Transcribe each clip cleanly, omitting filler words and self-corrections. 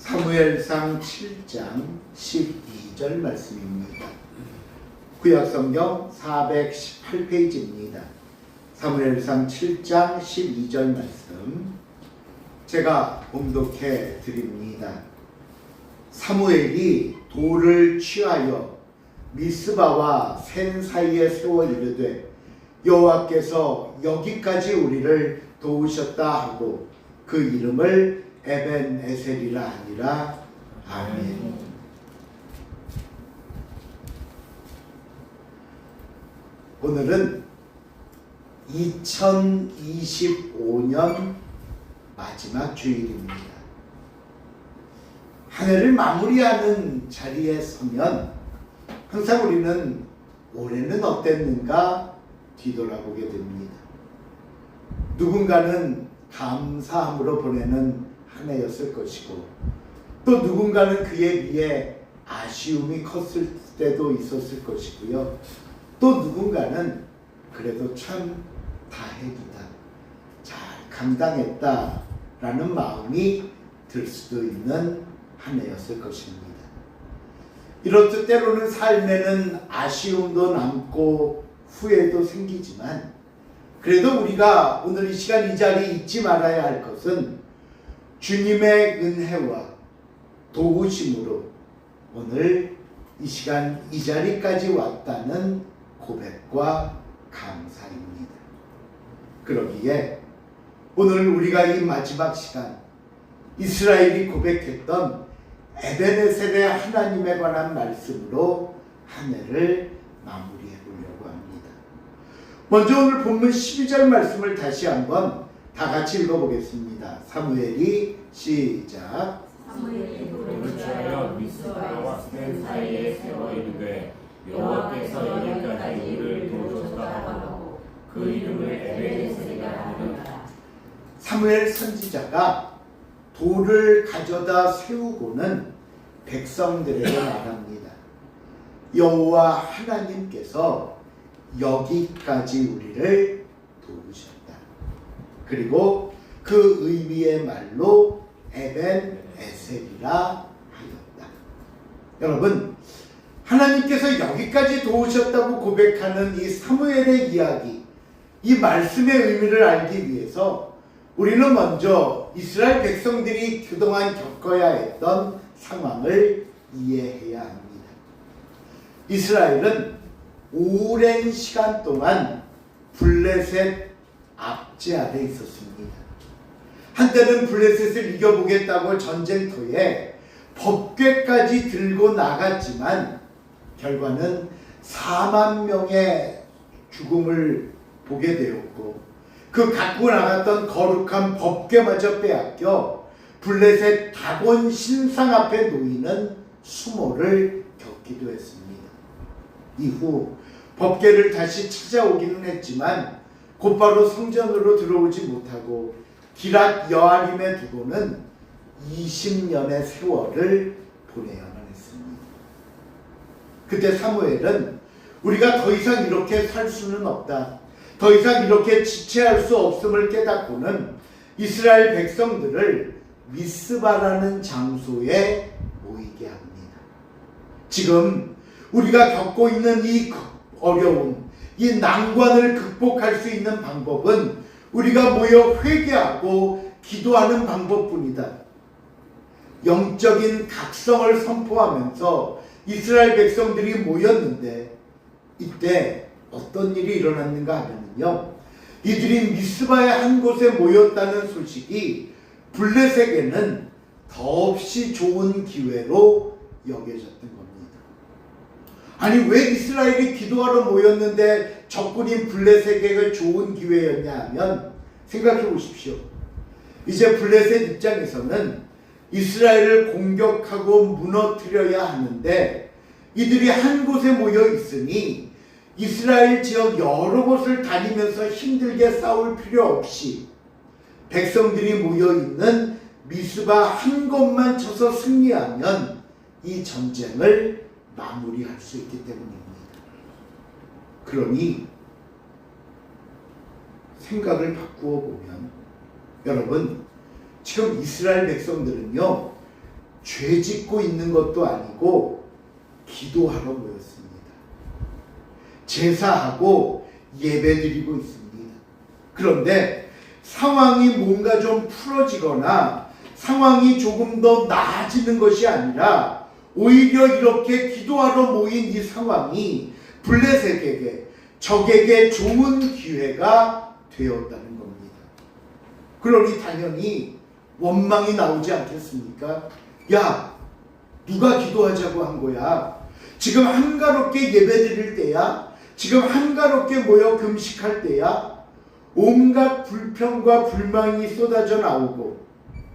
사무엘상 7장 12절 말씀입니다. 구약성경 418페이지입니다. 사무엘상 7장 12절 말씀 제가 봉독해 드립니다. 사무엘이 돌을 취하여 미스바와 센 사이에 세워 이르되 여호와께서 여기까지 우리를 도우셨다 하고 그 이름을 에벤에셀이라 하니라. 아멘. 오늘은 2025년 마지막 주일입니다. 한 해를 마무리하는 자리에 서면 항상 우리는 올해는 어땠는가 뒤돌아보게 됩니다. 누군가는 감사함으로 보내는 한 해였을 것이고 또 누군가는 그에 비해 아쉬움이 컸을 때도 있었을 것이고요. 또 누군가는 그래도 참 다행이다, 잘 감당했다 라는 마음이 들 수도 있는 한 해였을 것입니다. 이렇듯 때로는 삶에는 아쉬움도 남고 후회도 생기지만 그래도 우리가 오늘 이 시간 이 자리에 잊지 말아야 할 것은 주님의 은혜와 도우심으로 오늘 이 시간 이 자리까지 왔다는 고백과 감사입니다. 그러기에 오늘 우리가 이 마지막 시간 이스라엘이 고백했던 에벤에셀의 하나님에 관한 말씀으로 한 해를 마무리해 보려고 합니다. 먼저 오늘 본문 12절 말씀을 다시 한번 다 같이 읽어보겠습니다. 사무엘이 시작. 사무엘이 돌을 취하여 미스바와 센 사이에 세워 이르되 여호와께서 여기까지 우리를 도우셨다 하고 그 이름을 에벤에셀이라 하니라. 사무엘 선지자가 돌을 가져다 세우고는 백성들에게 말합니다. 여호와 하나님께서 여기까지 우리를 도우셨다. 그리고 그 의미의 말로 에벤에셀이라 하였다. 여러분, 하나님께서 여기까지 도우셨다고 고백하는 이 사무엘의 이야기, 이 말씀의 의미를 알기 위해서 우리는 먼저 이스라엘 백성들이 그동안 겪어야 했던 상황을 이해해야 합니다. 이스라엘은 오랜 시간 동안 블레셋 압제 아래 있었습니다. 한때는 블레셋을 이겨보겠다고 전쟁터에 법궤까지 들고 나갔지만 결과는 4만 명의 죽음을 보게 되었고 그 갖고 나갔던 거룩한 법궤마저 빼앗겨 블레셋 다곤 신상 앞에 놓이는 수모를 겪기도 했습니다. 이후 법궤를 다시 찾아오기는 했지만 곧바로 성전으로 들어오지 못하고 기랏 여아림에 두고는 20년의 세월을 보내야만 했습니다. 그때 사무엘은 우리가 더 이상 이렇게 살 수는 없다, 더 이상 이렇게 지체할 수 없음을 깨닫고는 이스라엘 백성들을 미스바라는 장소에 모이게 합니다. 지금 우리가 겪고 있는 이 어려움, 이 난관을 극복할 수 있는 방법은 우리가 모여 회개하고 기도하는 방법뿐이다. 영적인 각성을 선포하면서 이스라엘 백성들이 모였는데 이때 어떤 일이 일어났는가 하면요, 이들이 미스바의 한 곳에 모였다는 소식이 블레셋에게는 더없이 좋은 기회로 여겨졌던 겁니다. 아니, 왜 이스라엘이 기도하러 모였는데 적군인 블레셋에게 좋은 기회였냐 하면 생각해 보십시오. 이제 블레셋 입장에서는 이스라엘을 공격하고 무너뜨려야 하는데 이들이 한 곳에 모여 있으니 이스라엘 지역 여러 곳을 다니면서 힘들게 싸울 필요 없이 백성들이 모여있는 미스바 한 곳만 쳐서 승리하면 이 전쟁을 마무리할 수 있기 때문입니다. 그러니 생각을 바꾸어 보면 여러분, 지금 이스라엘 백성들은요, 죄 짓고 있는 것도 아니고 기도하러 모였습니다. 제사하고 예배드리고 있습니다. 그런데 상황이 뭔가 좀 풀어지거나 상황이 조금 더 나아지는 것이 아니라 오히려 이렇게 기도하러 모인 이 상황이 블레셋에게, 적에게 좋은 기회가 되었다는 겁니다. 그러니 당연히 원망이 나오지 않겠습니까? 야, 누가 기도하자고 한 거야? 지금 한가롭게 예배드릴 때야? 지금 한가롭게 모여 금식할 때야? 온갖 불평과 불만이 쏟아져 나오고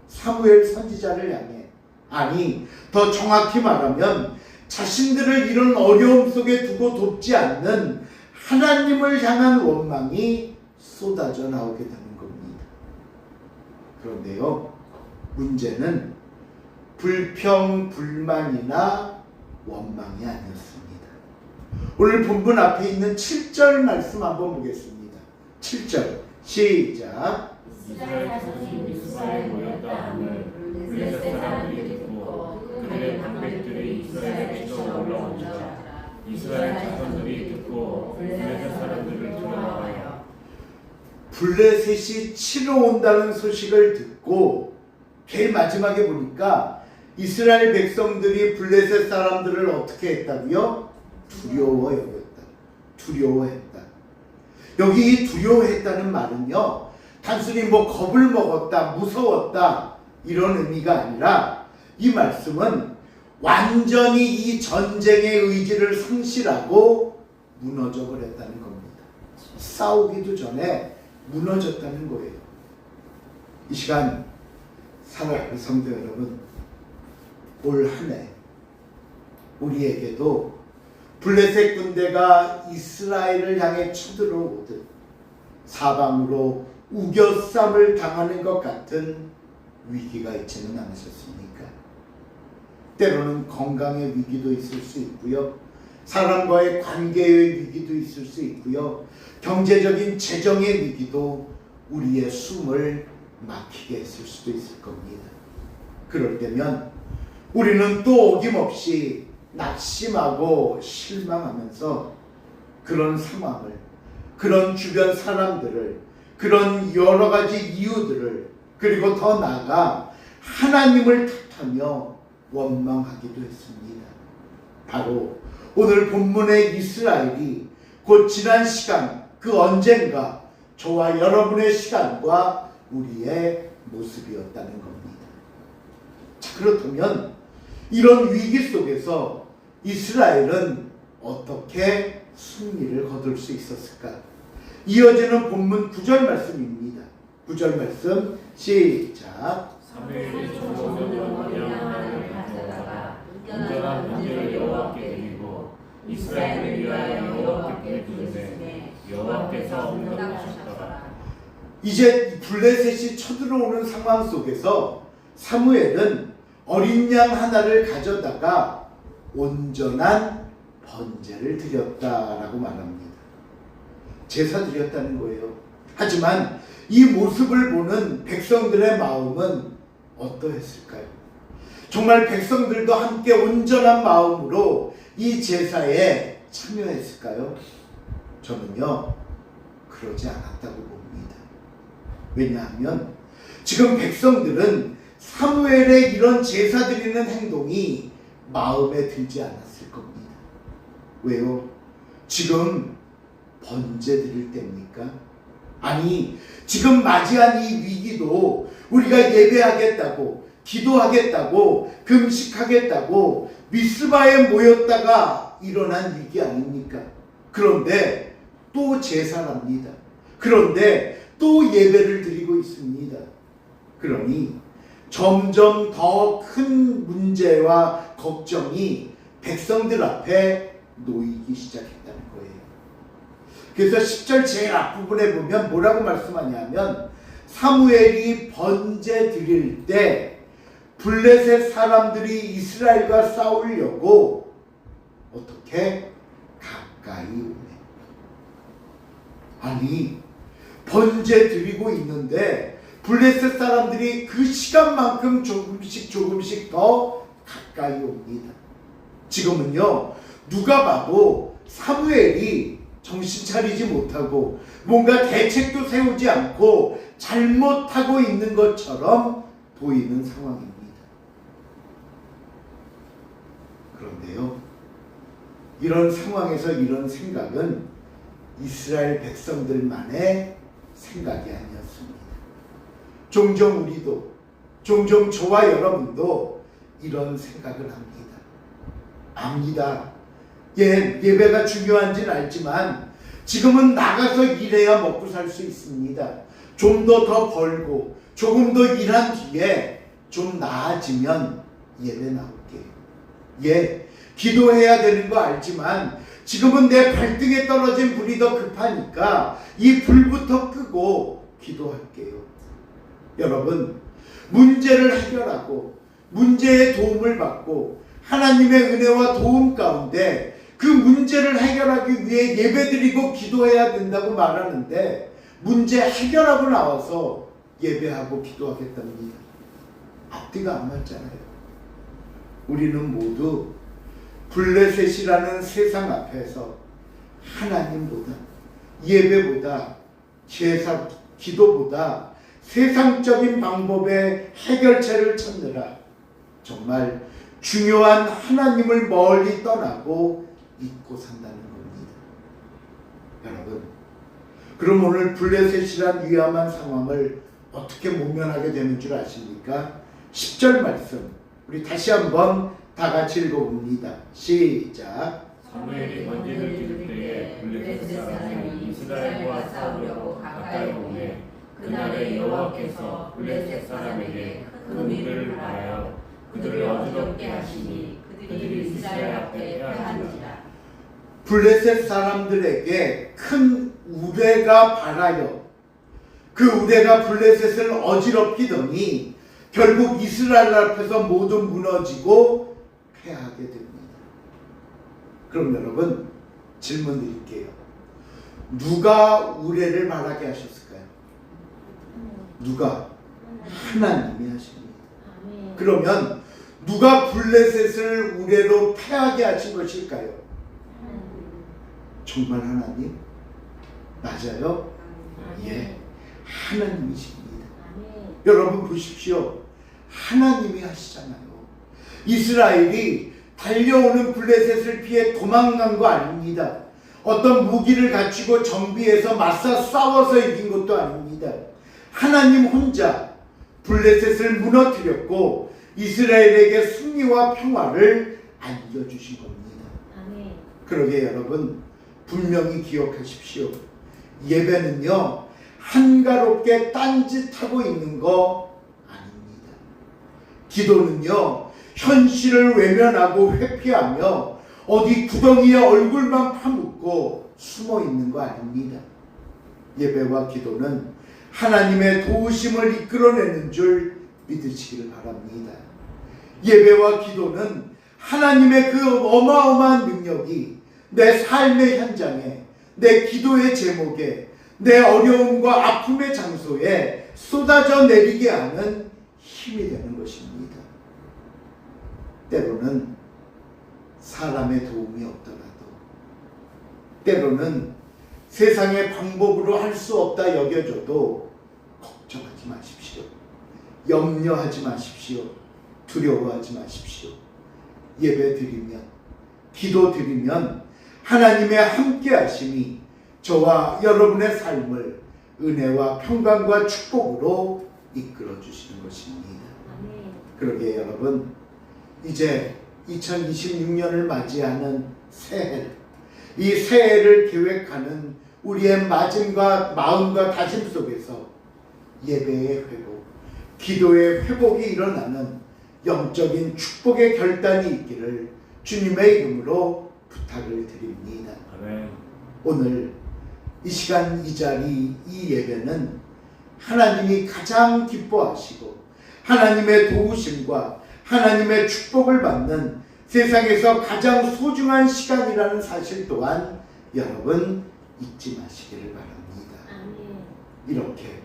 사무엘 선지자를 향해, 아니 더 정확히 말하면 자신들을 이런 어려움 속에 두고 돕지 않는 하나님을 향한 원망이 쏟아져 나오게 되는 겁니다. 그런데요, 문제는 불평, 불만이나 원망이 아니었습니다. 오늘 본문 앞에 있는 7절 말씀 한번 보겠습니다. 7절 시작. 이스라엘 자손이 미스바에 모였다 함을 블레셋 사람들이 듣고 그들의 방백들이 이스라엘 백성 올라온지라. 이스라엘 자손들이 듣고 블레셋 사람들을 들어와요. 블레셋이 치러 온다는 소식을 듣고 제일 마지막에 보니까 이스라엘 백성들이 블레셋 사람들을 어떻게 했다고요? 두려워 여겼다. 두려워했다. 여기 이 두려워했다는 말은요, 단순히 뭐 겁을 먹었다, 무서웠다 이런 의미가 아니라 이 말씀은 완전히 이 전쟁의 의지를 상실하고 무너져 버렸다는 겁니다. 싸우기도 전에 무너졌다는 거예요. 이 시간 사랑하는 성도 여러분, 올 한 해 우리에게도 블레셋 군대가 이스라엘을 향해 쳐들어오듯 사방으로 우겨쌈을 당하는 것 같은 위기가 있지는 않으셨습니까? 때로는 건강의 위기도 있을 수 있고요, 사람과의 관계의 위기도 있을 수 있고요, 경제적인 재정의 위기도 우리의 숨을 막히게 했을 수도 있을 겁니다. 그럴 때면 우리는 또 어김없이 낙심하고 실망하면서 그런 상황을, 그런 주변 사람들을, 그런 여러 가지 이유들을, 그리고 더 나아가 하나님을 탓하며 원망하기도 했습니다. 바로 오늘 본문의 이스라엘이 곧 지난 시간, 그 언젠가 저와 여러분의 시간과 우리의 모습이었다는 겁니다. 자, 그렇다면 이런 위기 속에서 이스라엘은 어떻게 승리를 거둘 수 있었을까? 이어지는 본문 9절 말씀입니다. 9절 말씀 시작. 사무엘이 조선의 원양 하나를 가져다가 온전한 번제를 여호와께 드리고 이스라엘을 위하여 여호와께 드리되 여호와께서 응답하셨더라. 이제 블레셋이 쳐들어오는 상황 속에서 사무엘은 어린 양 하나를 가져다가 온전한 번제를 드렸다라고 말합니다. 제사 드렸다는 거예요. 하지만 이 모습을 보는 백성들의 마음은 어떠했을까요? 정말 백성들도 함께 온전한 마음으로 이 제사에 참여했을까요? 저는요, 그러지 않았다고 봅니다. 왜냐하면 지금 백성들은 사무엘의 이런 제사 드리는 행동이 마음에 들지 않았을 겁니다. 왜요? 지금 번제 드릴 때입니까? 아니, 지금 맞이한 이 위기도 우리가 예배하겠다고, 기도하겠다고, 금식하겠다고 미스바에 모였다가 일어난 위기 아닙니까? 그런데 또 제사랍니다. 그런데 또 예배를 드리고 있습니다. 그러니 점점 더 큰 문제와 걱정이 백성들 앞에 놓이기 시작했다는 거예요. 그래서 10절 제일 앞부분에 보면 뭐라고 말씀하냐면, 사무엘이 번제 드릴 때 블레셋 사람들이 이스라엘과 싸우려고 어떻게 가까이 오네. 아니, 번제 드리고 있는데 블레셋 사람들이 그 시간만큼 조금씩 더 가까이 옵니다. 지금은요, 누가 봐도 사무엘이 정신 차리지 못하고 뭔가 대책도 세우지 않고 잘못하고 있는 것처럼 보이는 상황입니다. 그런데요, 이런 상황에서 이런 생각은 이스라엘 백성들만의 생각이 아니었습니다. 종종 우리도, 종종 저와 여러분도 이런 생각을 압니다. 예배가 중요한지는 알지만 지금은 나가서 일해야 먹고 살 수 있습니다. 좀 더 벌고 조금 더 일한 뒤에 좀 나아지면 예배 나올게요. 기도해야 되는 거 알지만 지금은 내 발등에 떨어진 불이 더 급하니까 이 불부터 끄고 기도할게요. 여러분, 문제를 해결하고 문제의 도움을 받고 하나님의 은혜와 도움 가운데 그 문제를 해결하기 위해 예배드리고 기도해야 된다고 말하는데 문제 해결하고 나와서 예배하고 기도하겠답니다. 앞뒤가 안 맞잖아요. 우리는 모두 블레셋이라는 세상 앞에서 하나님보다, 예배보다, 제사, 기도보다 세상적인 방법의 해결책을 찾느라 정말 중요한 하나님을 멀리 떠나고 잊고 산다는 겁니다. 여러분, 그럼 오늘 블레셋이란 위험한 상황을 어떻게 모면하게 되는 줄 아십니까? 10절 말씀 우리 다시 한번 다 같이 읽어봅니다. 시작. 사무엘이 번제를 드릴 때에 블레셋 사람이 이스라엘과 싸우려고 가까이 오매 그날에 여호와께서 블레셋 사람에게 큰 위를 말하여 그들을 어지럽게 하시니 그들이 이스라엘 앞에 패한지라. 블레셋 사람들에게 큰 우레가 발하여 그 우레가 블레셋을 어지럽히더니 결국 이스라엘 앞에서 모두 무너지고 패하게 됩니다. 그럼 여러분, 질문 드릴게요. 누가 우레를 발하게 하셨을까요? 누가? 하나님이 하십니다. 그러면 누가 블레셋을 우레로 패하게 하신 것일까요? 정말 하나님? 맞아요? 하나님이십니다. 여러분 보십시오. 하나님이 하시잖아요. 이스라엘이 달려오는 블레셋을 피해 도망간 거 아닙니다. 어떤 무기를 갖추고 정비해서 맞서 싸워서 이긴 것도 아닙니다. 하나님 혼자 블레셋을 무너뜨렸고 이스라엘에게 승리와 평화를 안겨주신 겁니다. 그러게 여러분, 분명히 기억하십시오. 예배는요, 한가롭게 딴짓하고 있는 거 아닙니다. 기도는요, 현실을 외면하고 회피하며 어디 구덩이에 얼굴만 파묻고 숨어 있는 거 아닙니다. 예배와 기도는 하나님의 도우심을 이끌어내는 줄 믿으시기를 바랍니다. 예배와 기도는 하나님의 그 어마어마한 능력이 내 삶의 현장에, 내 기도의 제목에, 내 어려움과 아픔의 장소에 쏟아져 내리게 하는 힘이 되는 것입니다. 때로는 사람의 도움이 없더라도, 때로는 세상의 방법으로 할 수 없다 여겨져도 걱정하지 마십시오. 염려하지 마십시오. 두려워하지 마십시오. 예배 드리면, 기도 드리면 하나님의 함께 하심이 저와 여러분의 삶을 은혜와 평강과 축복으로 이끌어 주시는 것입니다. 그러기에 여러분, 이제 2026년을 맞이하는 새해, 이 새해를 계획하는 우리의 마음과 다짐 속에서 예배의 회복, 기도의 회복이 일어나는 영적인 축복의 결단이 있기를 주님의 이름으로 부탁을 드립니다. 아멘. 오늘 이 시간, 이 자리, 이 예배는 하나님이 가장 기뻐하시고 하나님의 도우심과 하나님의 축복을 받는 세상에서 가장 소중한 시간이라는 사실 또한 여러분 잊지 마시기를 바랍니다. 이렇게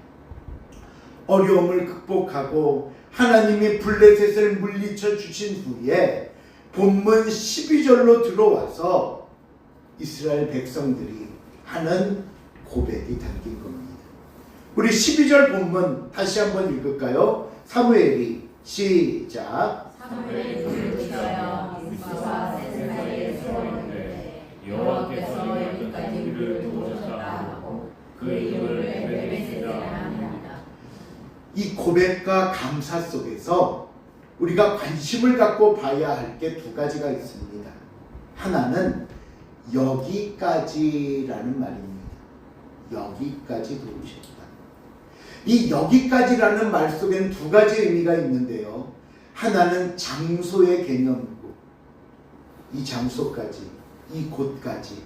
어려움을 극복하고 하나님이 블레셋을 물리쳐 주신 후에 본문 12절로 들어와서 이스라엘 백성들이 하는 고백이 담긴 겁니다. 우리 12절 본문 다시 한번 읽을까요? 사무엘이 시작. 사무엘이 돌을 치하여 미스와 센 사이에 세웠는데 여호와께서 여기까지 우리를 도우셨다 하고 그 이름을 에베네셀이라 합니다. 이 고백과 감사 속에서 우리가 관심을 갖고 봐야 할 게 두 가지가 있습니다. 하나는 여기까지라는 말입니다. 여기까지 도우셨다. 이 여기까지라는 말 속에는 두 가지 의미가 있는데요. 하나는 장소의 개념이고 이 장소까지, 이 곳까지.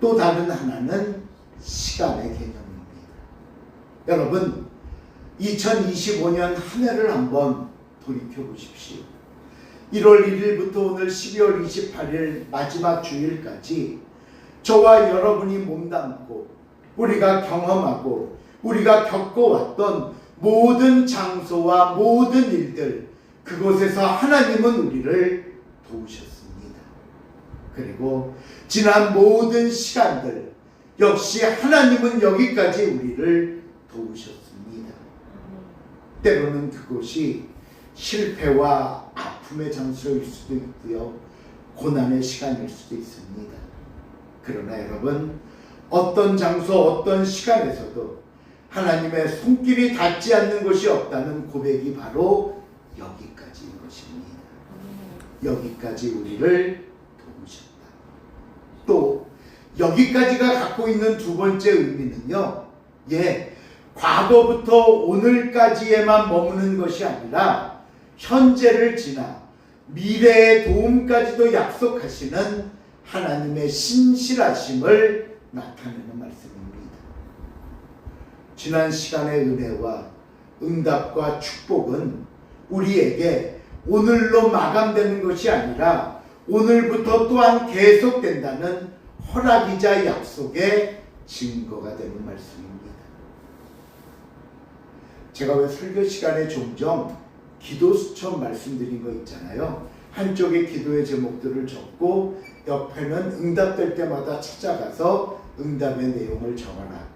또 다른 하나는 시간의 개념입니다. 여러분, 2025년 한 해를 한번 돌이켜 보십시오. 1월 1일부터 오늘 12월 28일 마지막 주일까지 저와 여러분이 몸담고 우리가 경험하고 우리가 겪어왔던 모든 장소와 모든 일들, 그곳에서 하나님은 우리를 도우셨습니다. 그리고 지난 모든 시간들 역시 하나님은 여기까지 우리를 도우셨습니다. 때로는 그곳이 실패와 아픔의 장소일 수도 있고요, 고난의 시간일 수도 있습니다. 그러나 여러분, 어떤 장소, 어떤 시간에서도 하나님의 손길이 닿지 않는 것이 없다는 고백이 바로 여기까지인 것입니다. 여기까지 우리를 도우셨다. 또 여기까지가 갖고 있는 두 번째 의미는요, 과거부터 오늘까지에만 머무는 것이 아니라 현재를 지나 미래의 도움까지도 약속하시는 하나님의 신실하심을 나타내는 말씀입니다. 지난 시간의 은혜와 응답과 축복은 우리에게 오늘로 마감되는 것이 아니라 오늘부터 또한 계속된다는 허락이자 약속의 증거가 되는 말씀입니다. 제가 왜 설교 시간에 종종 기도 수첩 말씀드린 거 있잖아요. 한쪽에 기도의 제목들을 적고 옆에는 응답될 때마다 찾아가서 응답의 내용을 적어라.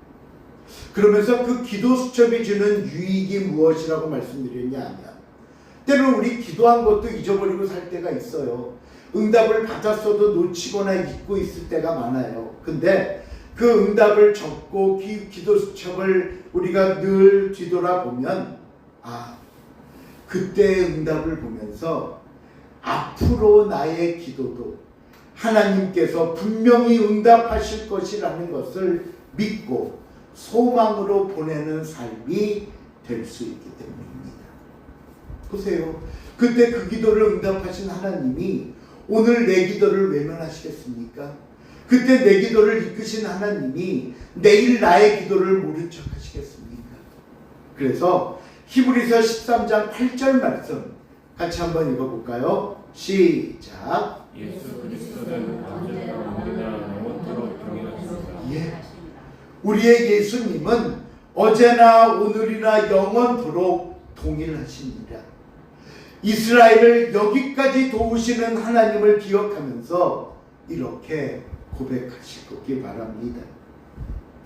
그러면서 그 기도 수첩이 주는 유익이 무엇이라고 말씀드렸냐 하면, 때로는 우리 기도한 것도 잊어버리고 살 때가 있어요. 응답을 받았어도 놓치거나 잊고 있을 때가 많아요. 근데 그 응답을 적고 기도 수첩을 우리가 늘 뒤돌아보면, 그때의 응답을 보면서 앞으로 나의 기도도 하나님께서 분명히 응답하실 것이라는 것을 믿고 소망으로 보내는 삶이 될 수 있기 때문입니다. 보세요. 그때 그 기도를 응답하신 하나님이 오늘 내 기도를 외면하시겠습니까? 그때 내 기도를 이끄신 하나님이 내일 나의 기도를 모른 척 하시겠습니까? 그래서 히브리서 13장 8절 말씀 같이 한번 읽어볼까요? 시작. 예수 그리스도는 언제나 우리가 영원토록 동일하십니다. 우리의 예수님은 어제나 오늘이나 영원토록 동일하십니다. 이스라엘을 여기까지 도우시는 하나님을 기억하면서 이렇게 고백하시기 바랍니다.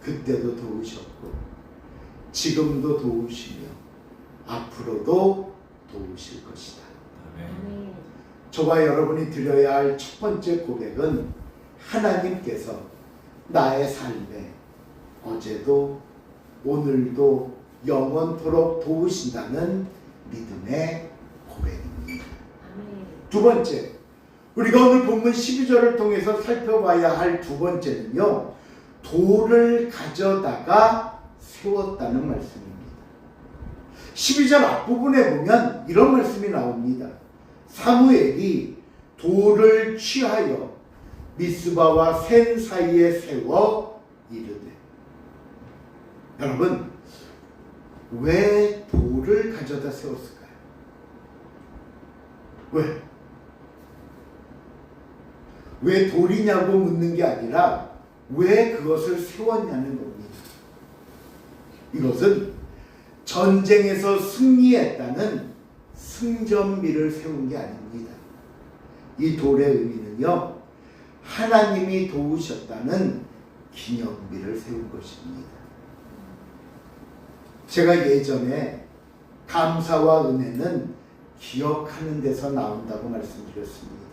그때도 도우셨고 지금도 도우시며 앞으로도 도우실 것이다. 아멘. 저와 여러분이 드려야 할 첫 번째 고백은 하나님께서 나의 삶에 어제도 오늘도 영원토록 도우신다는 믿음의 고백입니다. 두 번째, 우리가 오늘 본문 12절을 통해서 살펴봐야 할 두 번째는요, 돌을 가져다가 세웠다는 말씀입니다. 12절 앞부분에 보면 이런 말씀이 나옵니다. 사무엘이 돌을 취하여 미스바와 센 사이에 세워 이르되. 여러분, 왜 돌을 가져다 세웠을까요? 왜 돌이냐고 묻는 게 아니라 왜 그것을 세웠냐는 겁니다. 이것은 전쟁에서 승리했다는 승전미를 세운 게 아닙니다. 이 돌의 의미는요, 하나님이 도우셨다는 기념비를 세운 것입니다. 제가 예전에 감사와 은혜는 기억하는 데서 나온다고 말씀드렸습니다.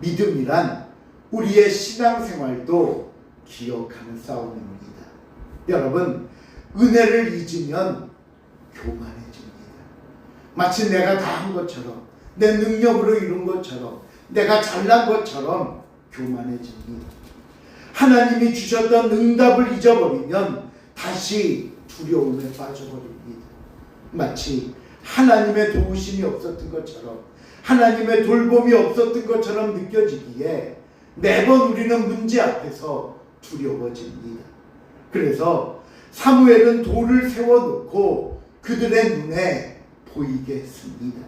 믿음이란 우리의 신앙생활도 기억하는 싸움입니다. 여러분, 은혜를 잊으면 교만해집니다. 마치 내가 다 한 것처럼, 내 능력으로 이룬 것처럼, 내가 잘난 것처럼 교만해집니다. 하나님이 주셨던 응답을 잊어버리면 다시 두려움에 빠져버립니다. 마치 하나님의 도우심이 없었던 것처럼, 하나님의 돌봄이 없었던 것처럼 느껴지기에 매번 우리는 문제 앞에서 두려워집니다. 그래서 사무엘은 돌을 세워놓고 그들의 눈에 보이게 했습니다.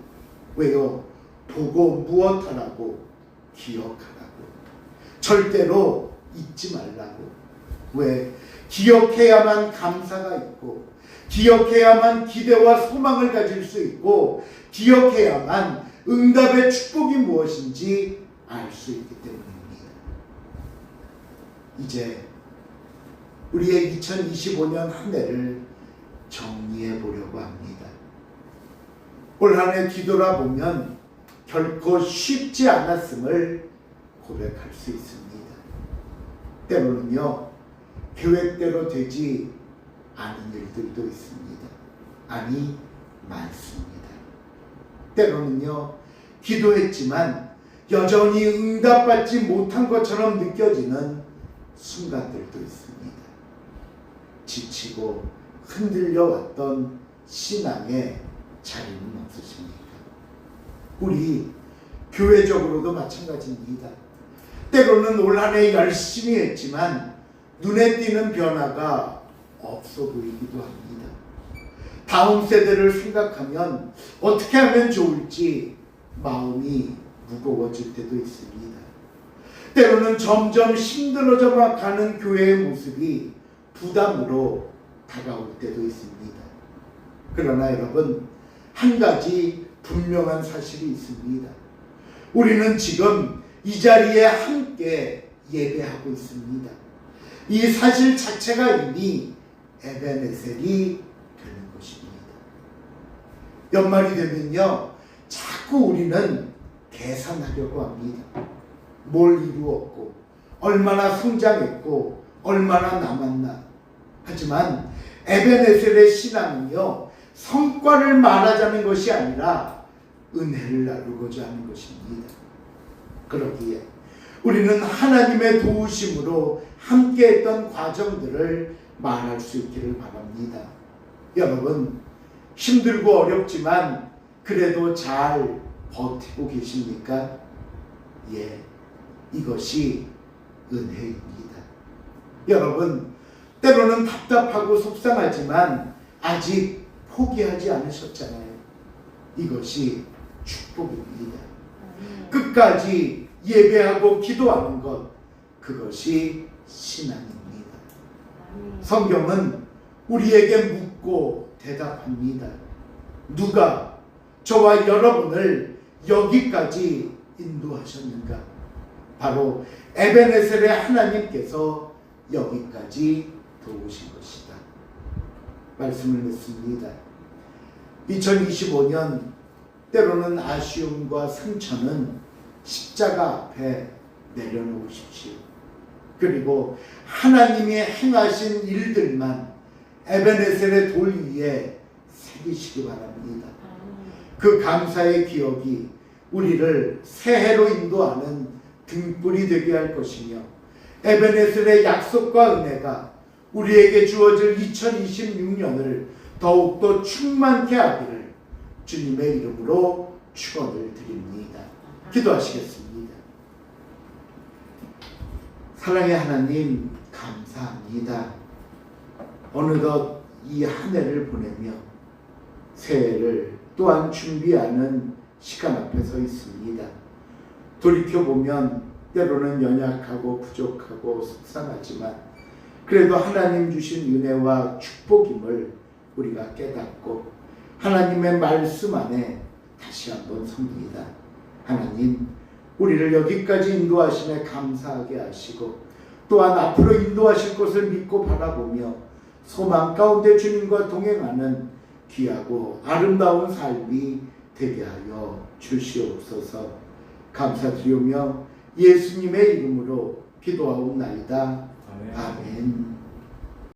왜요? 보고 무엇하라고? 기억하라고. 절대로 잊지 말라고. 왜? 기억해야만 감사가 있고, 기억해야만 기대와 소망을 가질 수 있고, 기억해야만 응답의 축복이 무엇인지 알 수 있기 때문입니다. 이제 우리의 2025년 한 해를 정리해 보려고 합니다. 올 한 해 뒤돌아보면 결코 쉽지 않았음을 고백할 수 있습니다. 때로는요, 계획대로 되지 않은 일들도 있습니다. 아니, 많습니다. 때로는요, 기도했지만 여전히 응답받지 못한 것처럼 느껴지는 순간들도 있습니다. 지치고 흔들려 왔던 신앙의 자리는 없으십니까? 우리 교회적으로도 마찬가지입니다. 때로는 올 한 해 열심히 했지만 눈에 띄는 변화가 없어 보이기도 합니다. 다음 세대를 생각하면 어떻게 하면 좋을지 마음이 무거워질 때도 있습니다. 때로는 점점 힘들어져만 가는 교회의 모습이 부담으로 다가올 때도 있습니다. 그러나 여러분, 한 가지 분명한 사실이 있습니다. 우리는 지금 이 자리에 함께 예배하고 있습니다. 이 사실 자체가 이미 에베네셀이 되는 것입니다. 연말이 되면요, 자꾸 우리는 계산하려고 합니다. 뭘 이루었고, 얼마나 성장했고, 얼마나 남았나. 하지만 에베네셀의 신앙은요, 성과를 말하자는 것이 아니라 은혜를 나누고자 하는 것입니다. 그러기에 우리는 하나님의 도우심으로 함께했던 과정들을 말할 수 있기를 바랍니다. 여러분, 힘들고 어렵지만 그래도 잘 버티고 계십니까? 예, 이것이 은혜입니다. 여러분, 때로는 답답하고 속상하지만 아직 포기하지 않으셨잖아요. 이것이 축복입니다. 끝까지 예배하고 기도하는 것, 그것이 신앙입니다. 성경은 우리에게 묻고 대답합니다. 누가 저와 여러분을 여기까지 인도하셨는가? 바로 에베네셀의 하나님께서 여기까지 도우신 것이다. 말씀을 맺습니다. 2025년 때로는 아쉬움과 상처는 십자가 앞에 내려놓으십시오. 그리고 하나님이 행하신 일들만 에베네셀의 돌 위에 새기시기 바랍니다. 그 감사의 기억이 우리를 새해로 인도하는 등불이 되게 할 것이며, 에베네셀의 약속과 은혜가 우리에게 주어질 2026년을 더욱더 충만케 하기를 주님의 이름으로 축원을 드립니다. 기도하시겠습니다. 사랑의 하나님, 감사합니다. 어느덧 이 한 해를 보내며 새해를 또한 준비하는 시간 앞에 서 있습니다. 돌이켜보면 때로는 연약하고 부족하고 속상하지만 그래도 하나님 주신 은혜와 축복임을 우리가 깨닫고 하나님의 말씀 안에 다시 한번 섭니다. 하나님, 우리를 여기까지 인도하심에 감사하게 하시고 또한 앞으로 인도하실 것을 믿고 바라보며 소망 가운데 주님과 동행하는 귀하고 아름다운 삶이 되게 하여 주시옵소서. 감사드리며 예수님의 이름으로 기도하옵나이다. 아멘. 아멘.